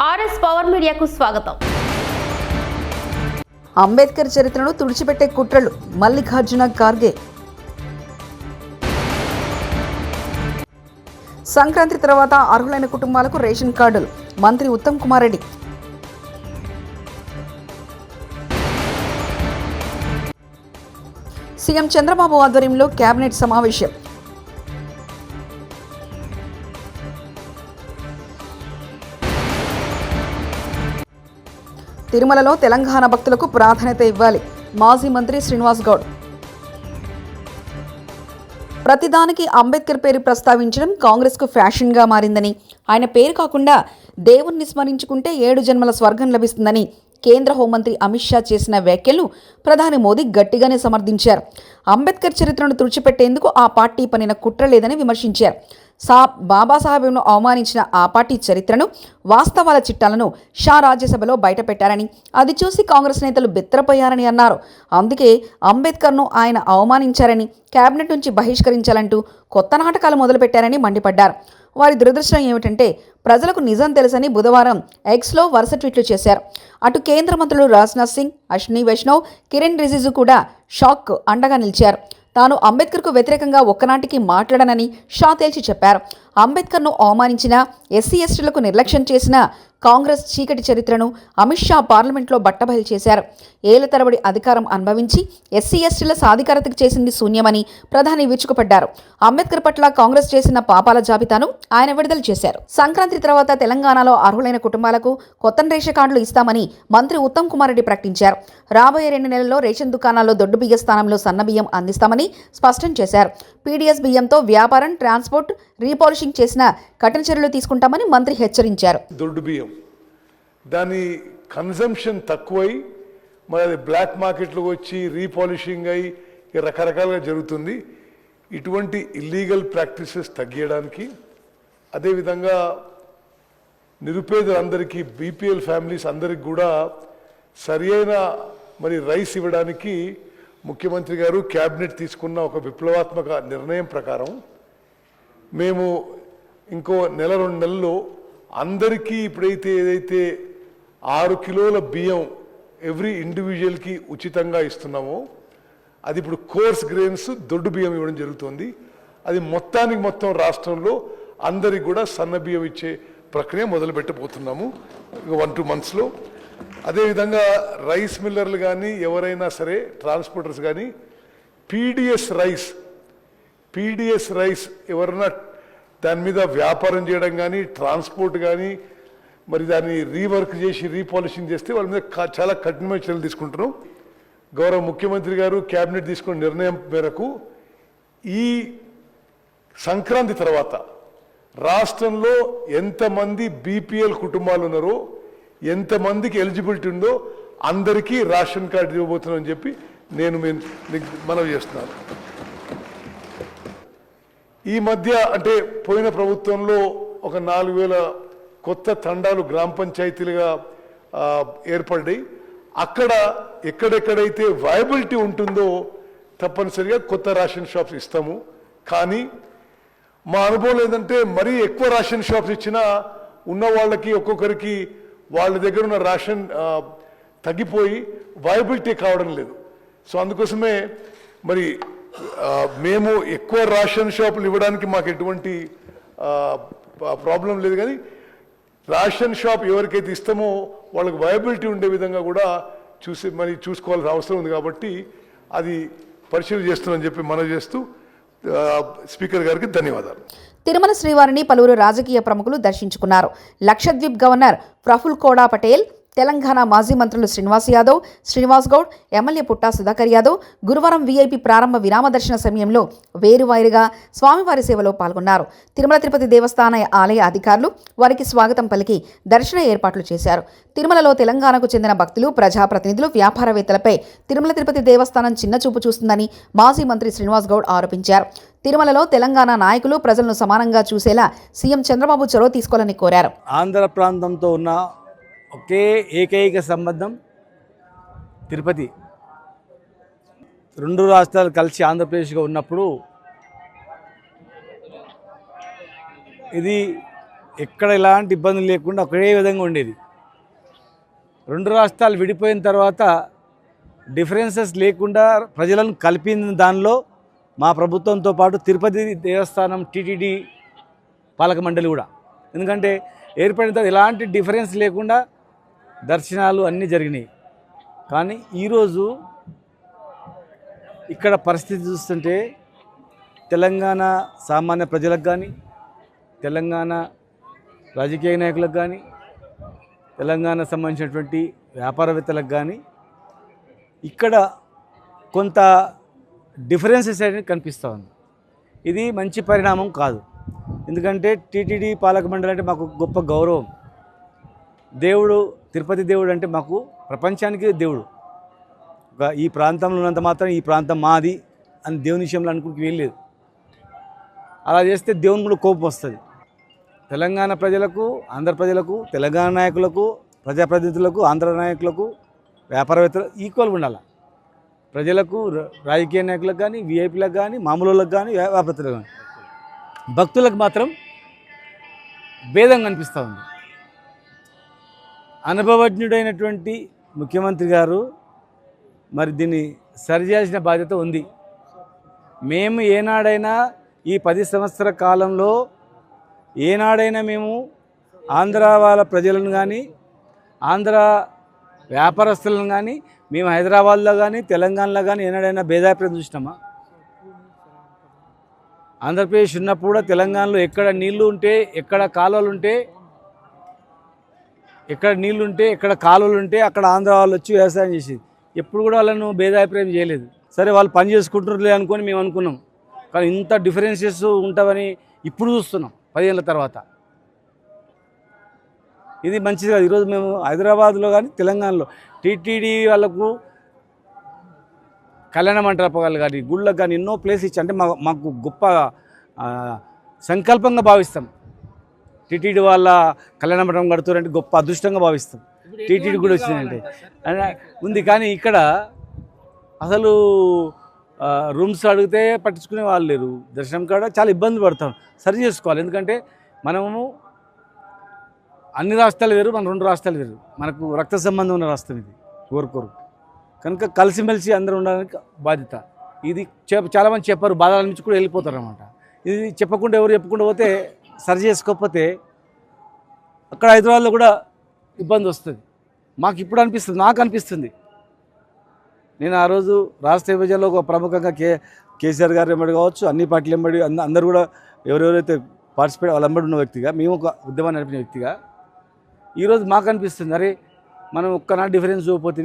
RS power మీడియాకు స్వాగతం. అంబేద్కర్ చరిత్రను తుడిచిపెట్టే కుట్రలు మల్లికార్జున ఖార్గే. సంక్రాంతి తర్వాత అర్హులైన కుటుంబాలకు రేషన్ కార్డులు మంత్రి ఉత్తమ్ కుమార్ రెడ్డి. సీఎం చంద్రబాబు ఆధ్వర్యంలో కేబినెట్ సమావేశం. తిరుమలలో తెలంగాణ భక్తులకు ప్రాధాన్యత ఇవ్వాలి మాజీ మంత్రి శ్రీనివాస్ గౌడ్. ప్రతిదానికి అంబేద్కర్ పేరు ప్రస్తావించడం కాంగ్రెస్కు ఫ్యాషన్గా మారిందని, ఆయన పేరు కాకుండా దేవుణ్ణి స్మరించుకుంటే 7 జన్మల స్వర్గం లభిస్తుందని కేంద్ర హోంమంత్రి అమిత్ షా చేసిన వ్యాఖ్యలను ప్రధాని మోదీ గట్టిగానే సమర్థించారు. అంబేద్కర్ చరిత్రను తుడిచిపెట్టేందుకు ఆ పార్టీ పనిన కుట్ర లేదని విమర్శించారు. బాబాసాహెబ్ను అవమానించిన ఆ పార్టీ చరిత్రను, వాస్తవాల చిట్టాలను షా రాజ్యసభలో బయటపెట్టారని, అది చూసి కాంగ్రెస్ నేతలు బెత్తరపోయారని అన్నారు. అందుకే అంబేద్కర్ను ఆయన అవమానించారని, కేబినెట్ నుంచి బహిష్కరించాలంటూ కొత్త నాటకాలు మొదలుపెట్టారని మండిపడ్డారు. వారి దురదృష్టం ఏమిటంటే ప్రజలకు నిజం తెలుసని బుధవారం ఎక్స్లో వరుస ట్వీట్లు చేశారు. అటు కేంద్ర మంత్రులు రాజ్నాథ్ సింగ్, అశ్విని వైష్ణవ్, కిరణ్ రిజిజు కూడా షాక్ అండగా నిలిచారు. తాను అంబేద్కర్కు వ్యతిరేకంగా ఒక్కనాటికి మాట్లాడనని షా తేల్చి చెప్పారు. అంబేద్కర్ను అవమానించిన, ఎస్సీ ఎస్టీలకు నిర్లక్ష్యం చేసిన కాంగ్రెస్ చీకటి చరిత్రను అమిత్ షా పార్లమెంట్లో బట్టబయలు చేశారు. ఏళ్ల తరబడి అధికారం అనుభవించి ఎస్సీ ఎస్టీల సాధికారతకు చేసింది శూన్యమని ప్రధాని విరుచుకుపడ్డారు. అంబేద్కర్ పట్ల కాంగ్రెస్ చేసిన పాపాల జాబితాను ఆయన విడుదల చేశారు. సంక్రాంతి తర్వాత తెలంగాణలో అర్హులైన కుటుంబాలకు కొత్త రేషన్ కార్డులు ఇస్తామని మంత్రి ఉత్తమ్ కుమార్ రెడ్డి ప్రకటించారు. రాబోయే 2 నెలల్లో రేషన్ దుకాణాల్లో దొడ్డు బియ్య స్థానంలో సన్న బియ్యం అందిస్తామని స్పష్టం చేశారు. పీడీఎస్ బియ్యంతో వ్యాపారం, ట్రాన్స్పోర్ట్, రీపాలిషింగ్ చేసిన కఠిన చర్యలు తీసుకుంటామని మంత్రి హెచ్చరించారు. దొడ్డు బియ్యం దాని కన్జంప్షన్ తక్కువై మరి అది బ్లాక్ మార్కెట్లో వచ్చి రీపాలిషింగ్ అయి రకరకాలుగా జరుగుతుంది. ఇటువంటి ఇల్లీగల్ ప్రాక్టీసెస్ తగ్గించడానికి, అదేవిధంగా నిరుపేదలందరికీ, బీపీఎల్ ఫ్యామిలీస్ అందరికి కూడా సరి అయిన మరి రైస్ ఇవ్వడానికి ముఖ్యమంత్రి గారు క్యాబినెట్ తీసుకున్న ఒక విప్లవాత్మక నిర్ణయం ప్రకారం మేము ఇంకో 1-2 నెలల్లో అందరికీ ఇప్పుడైతే ఏదైతే 6 కిలోల బియ్యం ఎవ్రీ ఇండివిజువల్కి ఉచితంగా ఇస్తున్నామో, అది ఇప్పుడు కోర్స్ గ్రెయిన్స్ దొడ్డు బియ్యం ఇవ్వడం జరుగుతుంది. అది మొత్తం రాష్ట్రంలో అందరికి కూడా సన్న బియ్యం ఇచ్చే ప్రక్రియ మొదలు పెట్టబోతున్నాము 1-2 మంత్స్లో. అదేవిధంగా రైస్ మిల్లర్లు కానీ ఎవరైనా సరే ట్రాన్స్పోర్టర్స్ కానీ పీడిఎస్ రైస్ ఎవరైనా దాని మీద వ్యాపారం చేయడం కానీ, ట్రాన్స్పోర్ట్ కానీ, మరి దాన్ని రీవర్క్ చేసి రీపాలిషింగ్ చేస్తే వాళ్ళ మీద చాలా కఠినమైన చర్యలు తీసుకుంటున్నాం. గౌరవ ముఖ్యమంత్రి గారు క్యాబినెట్ తీసుకున్న నిర్ణయం మేరకు ఈ సంక్రాంతి తర్వాత రాష్ట్రంలో ఎంతమంది బీపీఎల్ కుటుంబాలు ఉన్నారో, ఎంతమందికి ఎలిజిబిలిటీ ఉందో అందరికీ రేషన్ కార్డు ఇవ్వబోతున్నామని చెప్పి నేను మనవి చేస్తున్నాను. ఈ మధ్య అంటే పోయిన ప్రభుత్వంలో ఒక 4,000 కొత్త తండాలు గ్రామ పంచాయతీలుగా ఏర్పడ్డాయి. అక్కడ ఎక్కడెక్కడైతే వయబిలిటీ ఉంటుందో తప్పనిసరిగా కొత్త రేషన్ షాప్స్ ఇస్తాము. కానీ మా అనుభవం ఏంటంటే మరీ ఎక్కువ రేషన్ షాప్స్ ఇచ్చినా ఉన్న వాళ్ళకి ఒక్కొక్కరికి వాళ్ళ దగ్గర ఉన్న రేషన్ తగ్గిపోయి వయబిలిటీ కావడం లేదు. సో అందుకోసమే మరి మేము ఎక్కువ రేషన్ షాపులు ఇవ్వడానికి మాకు ఎటువంటి ప్రాబ్లం లేదు. కానీ రేషన్ షాప్ ఎవరికైతే ఇస్తామో వాళ్ళకి వయబిలిటీ ఉండే విధంగా కూడా చూసుకోవాల్సిన అవసరం ఉంది. కాబట్టి అది పరిశీలన చేస్తున్నామని చెప్పి మనవి చేస్తూ స్పీకర్ గారికి ధన్యవాదాలు. తిరుమల శ్రీవారిని పలువురు రాజకీయ ప్రముఖులు దర్శించుకున్నారు. లక్షద్వీప్ గవర్నర్ ప్రఫుల్ కోడా పటేల్, తెలంగాణ మాజీ మంత్రులు శ్రీనివాస్ యాదవ్, శ్రీనివాస్ గౌడ్, ఎమ్మెల్యే పుట్టా సుధాకర్ యాదవ్ గురువారం వీఐపీ ప్రారంభ విరామ దర్శన సమయంలో వేరువారుగా స్వామివారి సేవలో పాల్గొన్నారు. తిరుమల తిరుపతి దేవస్థాన ఆలయ అధికారులు వారికి స్వాగతం పలికి దర్శన ఏర్పాట్లు చేశారు. తిరుమలలో తెలంగాణకు చెందిన భక్తులు, ప్రజాప్రతినిధులు, వ్యాపారవేత్తలపై తిరుమల తిరుపతి దేవస్థానం చిన్నచూపు చూస్తుందని మాజీ మంత్రి శ్రీనివాస్ గౌడ్ ఆరోపించారు. తిరుమలలో తెలంగాణ నాయకులు ప్రజలను సమానంగా చూసేలా సీఎం చంద్రబాబు చొరవ తీసుకోవాలని కోరారు. ఆంధ్ర ప్రాంతంతో ఉన్న ఒకే ఏకైక సంబంధం తిరుపతి. 2 రాష్ట్రాలు కలిసి ఆంధ్రప్రదేశ్గా ఉన్నప్పుడు ఇది ఎక్కడ ఎలాంటి ఇబ్బందులు లేకుండా ఒకే విధంగా ఉండేది. 2 రాష్ట్రాలు విడిపోయిన తర్వాత డిఫరెన్సెస్ లేకుండా ప్రజలను కలిపిన దానిలో మా ప్రభుత్వంతో పాటు తిరుపతి దేవస్థానం టీటీడీ పాలక మండలి కూడా. ఎందుకంటే ఏర్పడిన తర్వాత ఎలాంటి డిఫరెన్స్ లేకుండా దర్శనాలు అన్నీ జరిగినాయి. కానీ ఈరోజు ఇక్కడ పరిస్థితి చూస్తుంటే తెలంగాణ సామాన్య ప్రజలకు కానీ, తెలంగాణ రాజకీయ నాయకులకు కానీ, తెలంగాణ సంబంధించినటువంటి వ్యాపారవేత్తలకు కానీ ఇక్కడ కొంత డిఫరెన్సెస్ అనేది కనిపిస్తూ ఉంది. ఇది మంచి పరిణామం కాదు. ఎందుకంటే టీటీడీ పాలక మండలి అంటే మాకు గొప్ప గౌరవం. దేవుడు, తిరుపతి దేవుడు అంటే మాకు ప్రపంచానికి దేవుడు. ఈ ప్రాంతంలో ఉన్నంత మాత్రం ఈ ప్రాంతం మాది అని దేవుని విషయంలో అనుకుంటూ వెళ్ళలేదు. అలా చేస్తే దేవుని కూడా కోపం వస్తుంది. తెలంగాణ ప్రజలకు, ఆంధ్ర ప్రజలకు, తెలంగాణ నాయకులకు, ప్రజాప్రతినిధులకు, ఆంధ్ర నాయకులకు, వ్యాపారవేత్తలకు ఈక్వల్గా ఉండాలి. ప్రజలకు, రాజకీయ నాయకులకు కానీ, విఐపీలకు కానీ, మామూలులకు కానీ, వ్యాపారవేత్తలకు కానీ, భక్తులకు మాత్రం భేదం కనిపిస్తూ ఉంది. అనుభవజ్ఞుడైనటువంటి ముఖ్యమంత్రి గారు మరి దీన్ని సరిచేయాల్సిన బాధ్యత ఉంది. మేము ఏనాడైనా ఈ 10 సంవత్సరాల కాలంలో ఏనాడైనా మేము ఆంధ్ర వాళ్ళ ప్రజలను కానీ, ఆంధ్ర వ్యాపారస్తులను కానీ, మేము హైదరాబాద్లో కానీ, తెలంగాణలో కానీ ఏనాడైనా భేదాభిప్రాయం చూసినామా? ఆంధ్రప్రదేశ్ ఉన్నప్పుడు కూడా తెలంగాణలో ఎక్కడ నీళ్లు ఉంటే, ఎక్కడ కాలువలు ఉంటే, ఎక్కడ కాలువలు ఉంటే అక్కడ ఆంధ్ర వాళ్ళు వచ్చి వ్యవసాయం చేసేది. ఎప్పుడు కూడా వాళ్ళను భేదాభిప్రాయం చేయలేదు. సరే వాళ్ళు పని చేసుకుంటున్నారులే అనుకొని మేము అనుకున్నాం. కానీ ఇంత డిఫరెన్సెస్ ఉంటావని ఇప్పుడు చూస్తున్నాం 10 ఏళ్ళ తర్వాత. ఇది మంచిది కాదు. ఈరోజు మేము హైదరాబాద్లో కానీ, తెలంగాణలో టీటీడీ వాళ్ళకు కళ్యాణ మంటపాలు కానీ, గుళ్ళకు కానీ ఎన్నో ప్లేస్ ఇచ్చి అంటే మాకు గొప్ప సంకల్పంగా భావిస్తాం. టీటీడీ వాళ్ళ కళ్యాణ మండపం కడుతారంటే గొప్ప అదృష్టంగా భావిస్తాం. టీటీడీ కూడా వచ్చిందంటే ఉంది. కానీ ఇక్కడ అసలు రూమ్స్ అడిగితే పట్టించుకునే వాళ్ళు లేరు. దర్శనం కాడ చాలా ఇబ్బంది పడతాం. సరి చేసుకోవాలి. ఎందుకంటే మనము అన్ని రాష్ట్రాలు వేరు, మన 2 రాష్ట్రాలు వేరు. మనకు రక్త సంబంధం ఉన్న రాష్ట్రం ఇది కోరుకోరు. కనుక కలిసిమెలిసి అందరూ ఉండడానికి బాధ్యత. ఇది చాలామంది చెప్పారు, బాధల నుంచి కూడా వెళ్ళిపోతారు అన్నమాట. ఇది చెప్పకుండా ఎవరు చెప్పకుండా పోతే, సరి చేసుకోకపోతే అక్కడ హైదరాబాద్లో కూడా ఇబ్బంది వస్తుంది. మాకు ఇప్పుడు అనిపిస్తుంది, నాకు అనిపిస్తుంది. నేను ఆ రోజు రాష్ట్ర విభజనలో ఒక ప్రముఖంగా కేసీఆర్ గారు వెంబడి కావచ్చు, అన్ని పార్టీలు వెంబడి అందరూ కూడా ఎవరెవరైతే పార్టిసిపేట్ వాళ్ళ వెంబడి ఉన్న వ్యక్తిగా, మేము ఒక ఉద్యమాన్ని నడిపిన వ్యక్తిగా ఈరోజు మాకు అనిపిస్తుంది, అరే మనం ఒక్కనాడు డిఫరెన్స్ చూకపోతే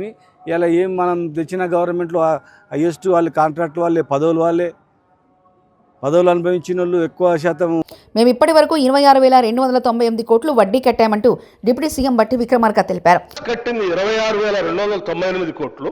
ఇలా ఏం మనం తెచ్చిన గవర్నమెంట్లో హైయెస్ట్ వాళ్ళు కాంట్రాక్ట్ వాళ్ళే, పదవులు అనుభవించిన వాళ్ళు ఎక్కువ శాతం. మేము ఇప్పటి వరకు 26,298 కోట్లు వడ్డీ కట్టామంటూ డిప్యూటీ సీఎం బట్టి విక్రమార్క తెలిపారు. కట్టింది 26,298 కోట్లు.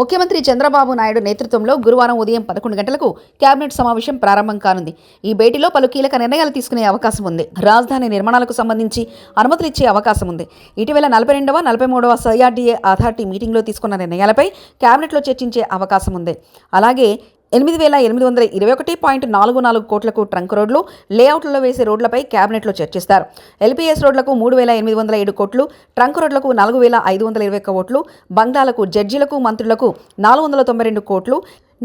ముఖ్యమంత్రి చంద్రబాబు నాయుడు నేతృత్వంలో గురువారం ఉదయం 11 గంటలకు కేబినెట్ సమావేశం ప్రారంభం కానుంది. ఈ భేటీలో పలు కీలక నిర్ణయాలు తీసుకునే అవకాశం ఉంది. రాజధాని నిర్మాణాలకు సంబంధించి అనుమతులు ఇచ్చే అవకాశం ఉంది. ఇటీవల 42వ 43వ సిఆర్డీఏ అథారిటీ మీటింగ్లో తీసుకున్న నిర్ణయాలపై కేబినెట్లో చర్చించే అవకాశం ఉంది. అలాగే 8,821.44 కోట్లకు ట్రంక్ రోడ్లు, లేఅవుట్లలో వేసే రోడ్లపై కేబినెట్లో చర్చిస్తారు. ఎల్పీఎస్ రోడ్లకు 3,807 కోట్లు, ట్రంక్ రోడ్లకు 4,521 కోట్లు, బంగ్లాలకు, జడ్జీలకు, మంత్రులకు 492 కోట్లు,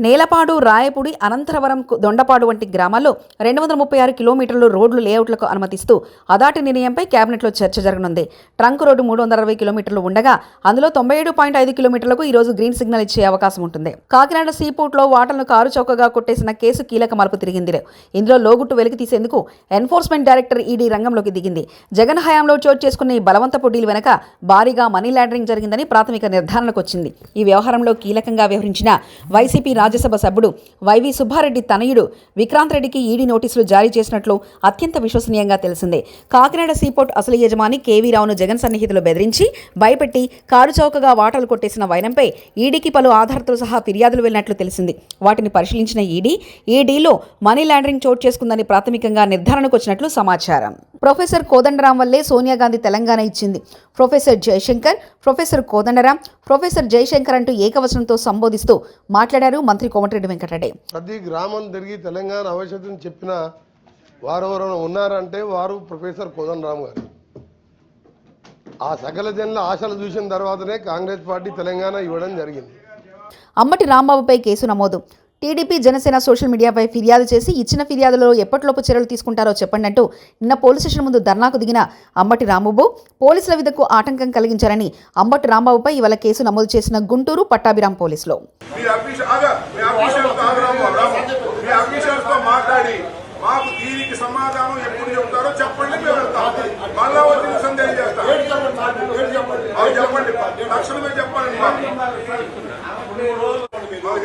నేలపాడు, రాయపూడి, అనంతరవరం, దొండపాడు వంటి గ్రామాల్లో 236 కిలోమీటర్లు రోడ్లు లేఅవుట్లకు అనుమతిస్తూ అదాటి నిర్ణయంపై కేబినెట్లో చర్చ జరగనుంది. ట్రంక్ రోడ్డు 360 కిలోమీటర్లు ఉండగా అందులో 97.5 కిలోమీటర్లకు ఈరోజు గ్రీన్ సిగ్నల్ ఇచ్చే అవకాశం ఉంటుంది. కాకినాడ సీపోర్ట్లో వాటర్ను కారు చౌకగా కొట్టేసిన కేసు కీలక మలుపు తిరిగింది. ఇందులో లోగుట్టు వెలికి తీసేందుకు ఎన్ఫోర్స్మెంట్ డైరెక్టర్ ఈడీ రంగంలోకి దిగింది. జగన్ హయాంలో చోటు చేసుకున్న ఈ బలవంతపు డీల్ వెనక భారీగా మనీ లాండరింగ్ జరిగిందని ప్రాథమిక నిర్ధారణకు వచ్చింది. ఈ వ్యవహారంలో కీలకంగా వ్యవహరించిన వైసీపీ రాజ్యసభ సభ్యుడు వైవి సుబ్బారెడ్డి తనయుడు విక్రాంత్ రెడ్డికి ఈడీ నోటీసులు జారీ చేసినట్లు అత్యంత విశ్వసనీయంగా తెలిసిందే. కాకినాడ సీపోర్ట్ అసలు యజమాని కేవీ రావును జగన్ సన్నిహితులు బెదిరించి భయపెట్టి కారు చౌకగా వాటాలు కొట్టేసిన వైనంపై ఈడీకి పలు ఆధారాలతో సహా ఫిర్యాదులు వెళ్ళినట్లు తెలిసింది. వాటిని పరిశీలించిన ఈడీ ఈ డీల్లో మనీ లాండరింగ్ చోటు చేసుకుందని ప్రాథమికంగా నిర్ధారణకు వచ్చినట్లు సమాచారం. ప్రొఫెసర్ కోదండరాం వల్లే సోనియా గాంధీ తెలంగాణ ఇచ్చింది. Professor Jayashankar, professor Kodandaram, professor Jayashankar అంటూ ఏకవచనంతో సంబోధిస్తూ మాట్లాడారు మంత్రి కోమటిరెడ్డి వెంకటరెడ్డి. ప్రతి గ్రామం తిరిగి తెలంగాణ ఆవశ్యకతను చెప్పిన వారు ఎవరైనా ఉన్నారంటే వారు ప్రొఫెసర్ కోదండరామ్ గారు. ఆ సకల జనుల ఆశలు చూసిన తర్వాతనే కాంగ్రెస్ పార్టీ తెలంగాణ ఇవ్వడం జరిగింది. అంబటి రాంబాబుపై కేసు నమోదు. టీడీపీ జనసేన సోషల్ మీడియాపై ఫిర్యాదు చేసి ఇచ్చిన ఫిర్యాదులో ఎప్పటిలోపు చర్యలు తీసుకుంటారో చెప్పండి అంటూ నిన్న పోలీస్ స్టేషన్ ముందు ధర్నాకు దిగిన అంబటి రాంబాబు పోలీసుల విధులకు ఆటంకం కలిగించారని అంబటి రాంబాబుపై ఇవాళ కేసు నమోదు చేసిన గుంటూరు పట్టాభిరామ్ పోలీసులు. మాకు దీనికి సమాధానం ఎప్పుడు చెప్తారో చెప్పండి, మేము వెళ్తాం. మళ్ళా వచ్చిన సందేహం చేస్తాం. చెప్పండి, తక్షణమే చెప్పండి.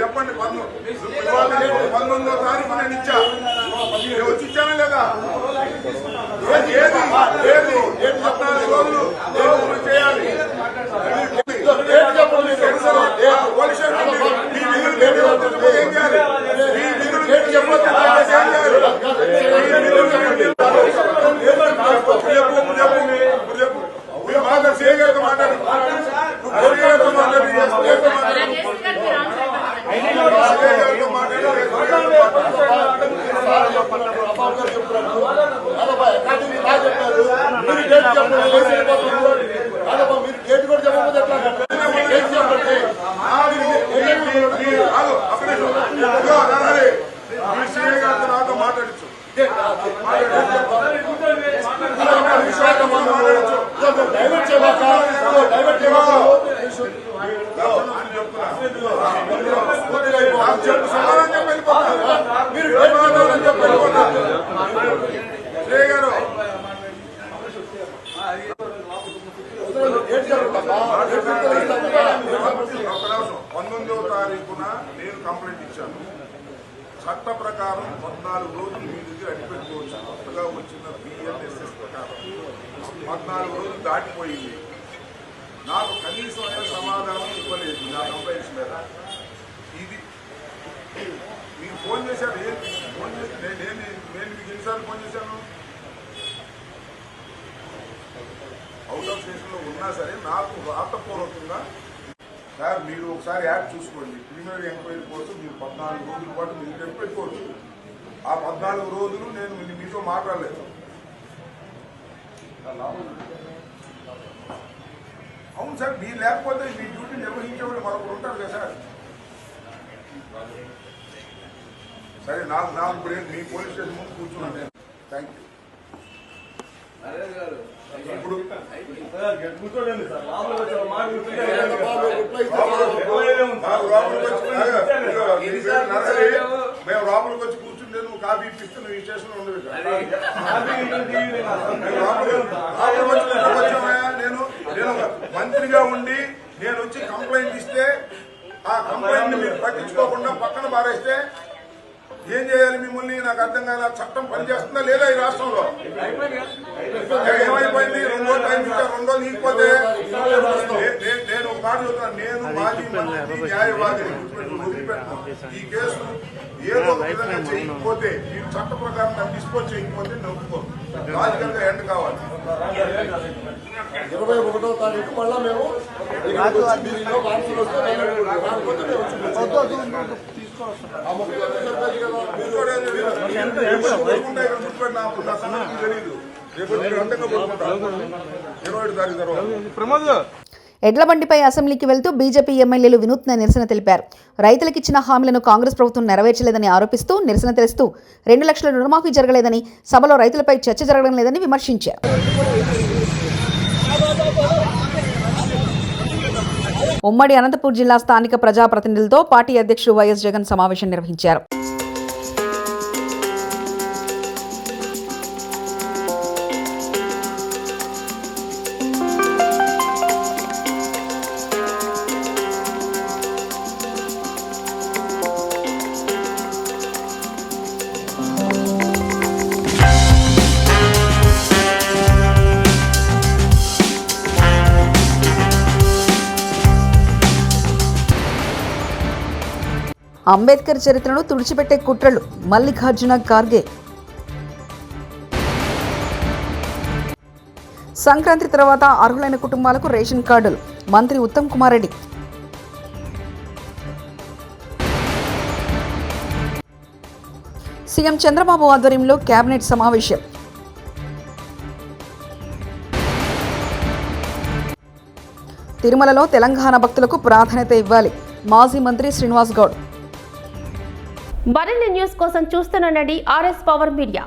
చెప్పండి, 19వ తారీఖు నేను ఇచ్చా. నేను వచ్చి ఇచ్చానా లేదా? ఏది 14 రోజులు చేయాలి. పోలీసు ఏం చేయాలి? మాట్లాడచ్చు గారు. 19వ తారీఖున నేను కంప్లైంట్ ఇచ్చాను. చట్ట ప్రకారం 14 రోజులు మీ దగ్గర అడిపెట్టుకోవచ్చు. కొత్తగా వచ్చిన BNSS ప్రకారం 14 రోజులు దాటిపోయింది. నాకు కనీసం సమాధానం ఇవ్వలేదు నా కంప్లైంట్స్ మీద. ఇది మీకు ఫోన్ చేశాను. ఫోన్ చేసి నేను మీకు ఎన్నిసార్లు ఫోన్ చేశాను? అవుట్ ఆఫ్ స్టేషన్లో ఉన్నా సరే నాకు రాతపూర్వకంగా సార్ మీరు ఒకసారి యాప్ చూసుకోండి, ప్రిలిమినరీ ఎంక్వైరీ కోసం మీరు 14 రోజుల పాటు మీరు పెట్టుకోవచ్చు. ఆ 14 రోజులు నేను మీతో మాట్లాడలేదు. అవును సార్, మీరు లేకపోతే మీ డ్యూటీ నిర్వహించేవాళ్ళు మరొకరు ఉంటారు కదా సార్. సరే, నాకు ఇప్పుడు మీ పోలీస్ స్టేషన్ ముందు కూర్చున్నాను నేను. Thank you. ఇప్పుడు మేము లోపలికి వచ్చి కూర్చుంటే నువ్వు కాఫీ ఇప్పిస్తే నువ్వు ఈ స్టేషన్ లో ఉండదు. నేను మంత్రిగా ఉండి నేను వచ్చి కంప్లైంట్ ఇస్తే ఆ కంప్లైంట్ ని మీరు పట్టించుకోకుండా పక్కన పారేస్తే ఏం చేయాలి మిమ్మల్ని? నాకు అర్థం కాదు. చట్టం పనిచేస్తుందా లేదా ఈ రాష్ట్రంలో? ఏమైపోయింది? 2 రోజులు టైం ఇచ్చారు, 2 రోజులు ఇకపోతే నేను ఒక మాట చెప్తాను. నేను మాజీ మంత్రి న్యాయవాదిని వదిలిపెట్టాను. ఈ కేసు ఏదో ఒక విధంగా చేయకపోతే మీరు చట్ట ప్రకారం నన్ను డిస్పోజ్ చేయకపోతే నొప్పుకో లాజికల్ గా ఎండ్ కావాలి. 21వ తారీఖు మళ్ళా మేము ఎడ్లబండిపై అసెంబ్లీకి వెళ్తూ బీజేపీ ఎమ్మెల్యేలు వినూత్న నిరసన తెలిపారు. రైతులకిచ్చిన హామీలను కాంగ్రెస్ ప్రభుత్వం నెరవేర్చలేదని ఆరోపిస్తూ నిరసన తెలుస్తూ 2 లక్షల రుణమాఫీ జరగలేదని, సభలో రైతులపై చర్చ జరగడం లేదని విమర్శించారు. ఉమ్మడి అనంతపూర్ జిల్లా స్థానిక ప్రజాప్రతినిధులతో పార్టీ అధ్యక్షుడు వైఎస్ జగన్ సమావేశం నిర్వహించారు. అంబేద్కర్ చరిత్రను తుడిచిపెట్టే కుట్రలు మల్లికార్జున ఖార్గే. సంక్రాంతి తర్వాత అర్హులైన కుటుంబాలకు రేషన్ కార్డులు మంత్రి ఉత్తమ్ కుమార్ రెడ్డి. సీఎం చంద్రబాబు ఆధ్వర్యంలో కేబినెట్ సమావేశం. తిరుమలలో తెలంగాణ భక్తులకు ప్రాధాన్యత ఇవ్వాలి. మాజీ మంత్రి శ్రీనివాస్ గౌడ్. మరిన్ని న్యూస్ కోసం చూస్తూనే ఉండండి RS పవర్ మీడియా.